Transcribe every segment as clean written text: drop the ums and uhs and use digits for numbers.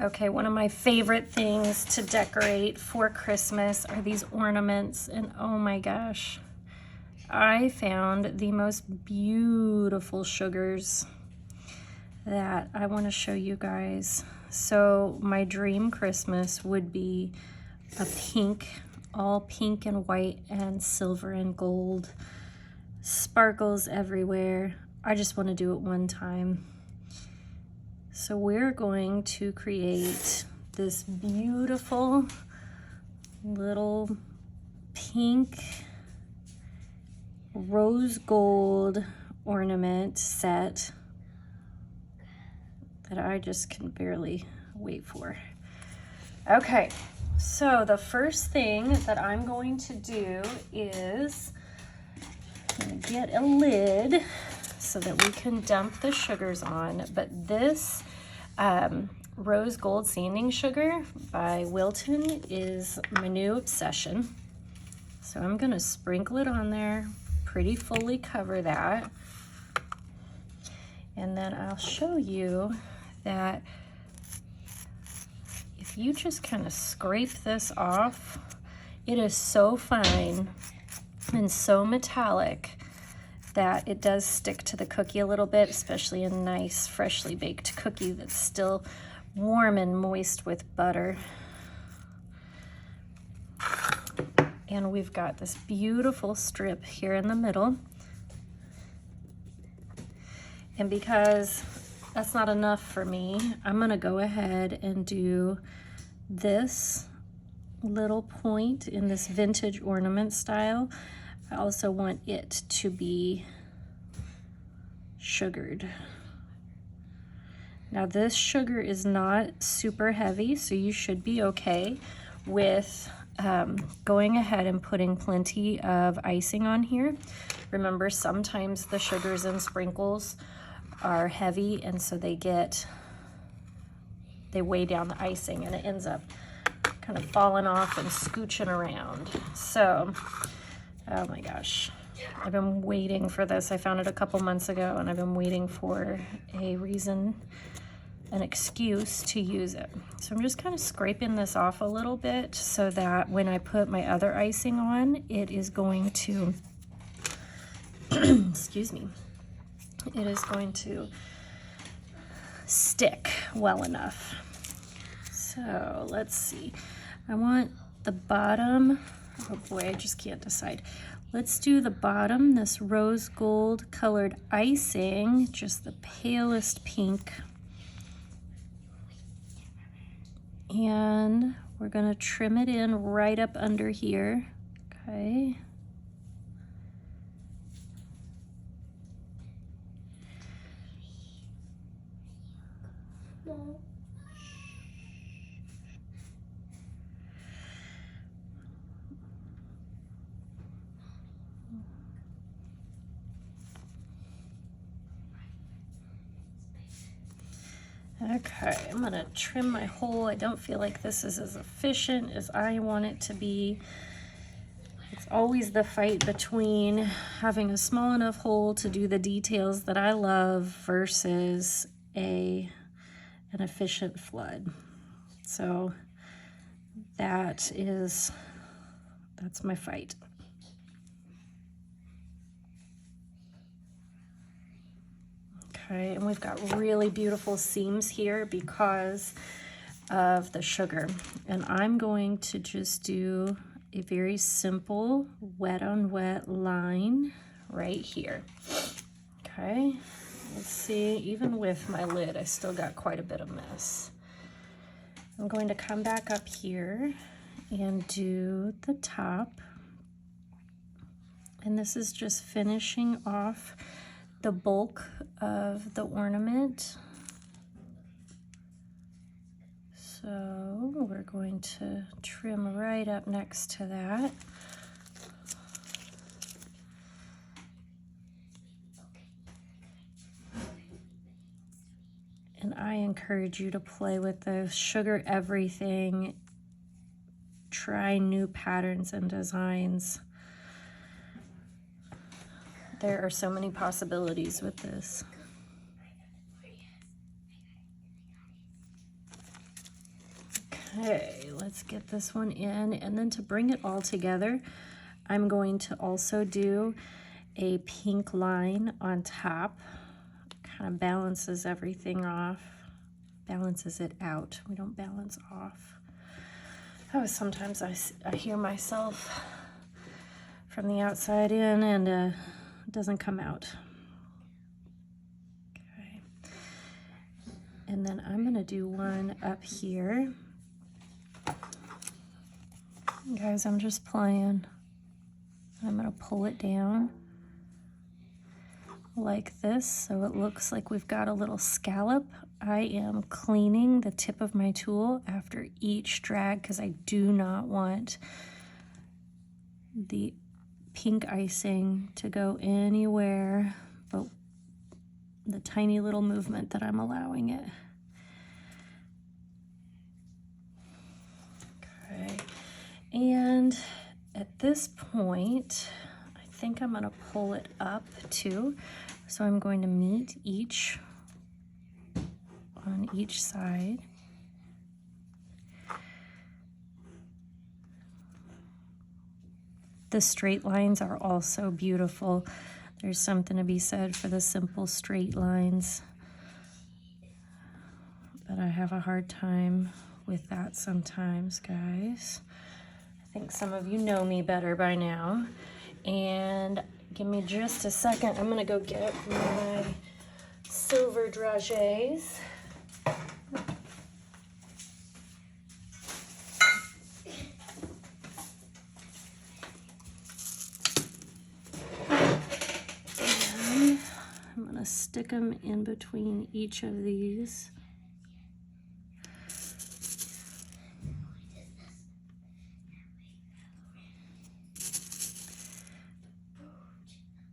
Okay, one of my favorite things to decorate for Christmas are these ornaments, and oh my gosh, I found the most beautiful sugars that I want to show you guys. So my dream Christmas would be a pink, all pink and white and silver and gold, sparkles everywhere. I just want to do it one time. So we're going to create this beautiful little pink rose gold ornament set that I just can barely wait for. Okay, so the first thing that I'm going to do is get a lid so that we can dump the sugars on. But this rose gold sanding sugar by Wilton is my new obsession. So I'm gonna sprinkle it on there, pretty fully cover that. And then I'll show you that if you just kind of scrape this off, it is so fine and so metallic that it does stick to the cookie a little bit, especially a nice freshly baked cookie that's still warm and moist with butter. And we've got this beautiful strip here in the middle. And because that's not enough for me, I'm gonna go ahead and do this little point in this vintage ornament style. I also want it to be sugared. Now this sugar is not super heavy, so you should be okay with going ahead and putting plenty of icing on here. Remember, sometimes the sugars and sprinkles are heavy, and so they weigh down the icing, and it ends up kind of falling off and scooching around. So, oh my gosh, I've been waiting for this. I found it a couple months ago, and I've been waiting for a reason, an excuse to use it. So I'm just kind of scraping this off a little bit so that when I put my other icing on, it is going to, excuse me, it is going to stick well enough. So let's see. I want the bottom, oh boy, I just can't decide. Let's do the bottom, this rose gold colored icing, just the palest pink. And we're gonna trim it in right up under here, okay? Okay, I'm gonna trim my hole. I don't feel like this is as efficient as I want it to be. It's always the fight between having a small enough hole to do the details that I love versus an efficient flood. So that's my fight. Okay, and we've got really beautiful seams here because of the sugar. And I'm going to just do a very simple wet on wet line right here. Okay, let's see, even with my lid, I still got quite a bit of mess. I'm going to come back up here and do the top. And this is just finishing off the bulk of the ornament. So we're going to trim right up next to that. And I encourage you to play with the sugar everything. Try new patterns and designs. There are so many possibilities with this. Okay, let's get this one in. And then to bring it all together, I'm going to also do a pink line on top. Kind of balances everything off, balances it out. We don't balance off. Oh, sometimes I hear myself from the outside in and it doesn't come out. Okay. And then I'm gonna do one up here. Guys, I'm just playing. I'm gonna pull it down like this so it looks like we've got a little scallop. I am cleaning the tip of my tool after each drag because I do not want the pink icing to go anywhere but the tiny little movement that I'm allowing it. Okay, and at this point, I think I'm gonna pull it up too. So I'm going to meet each on each side. The straight lines are also beautiful. There's something to be said for the simple straight lines, but I have a hard time with that sometimes, guys. I think some of you know me better by now. And give me just a second. I'm gonna go get my silver dragees. And I'm gonna stick them in between each of these.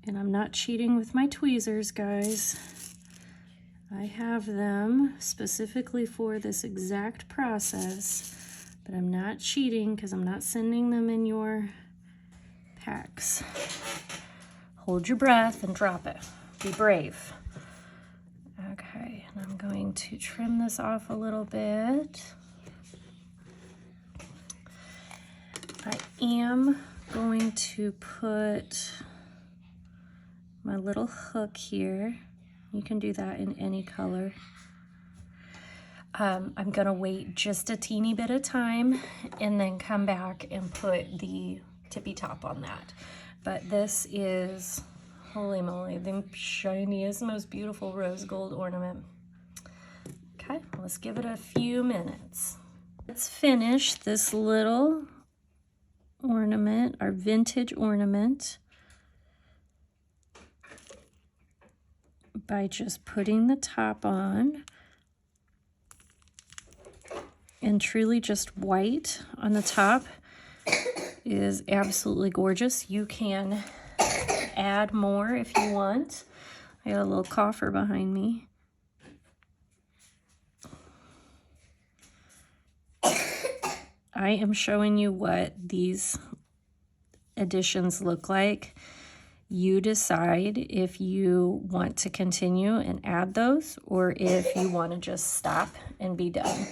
And I'm not cheating with my tweezers, guys. I have them specifically for this exact process, but I'm not cheating because I'm not sending them in your packs. Hold your breath and drop it. Be brave. Okay, and I'm going to trim this off a little bit. I am going to put my little hook here. You can do that in any color. I'm gonna wait just a teeny bit of time and then come back and put the tippy top on that. But this is, holy moly, the shiniest, most beautiful rose gold ornament. Okay, let's give it a few minutes. Let's finish this little ornament, our vintage ornament, by just putting the top on, and truly just white on the top is absolutely gorgeous. You can add more if you want. I got a little coffer behind me. I am showing you what these additions look like. You decide if you want to continue and add those or if you want to just stop and be done.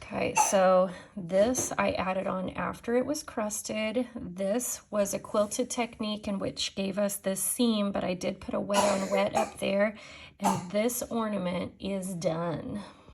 Okay, so this I added on after it was crusted. This was a quilted technique in which gave us this seam, but I did put a wet on wet up there, and this ornament is done.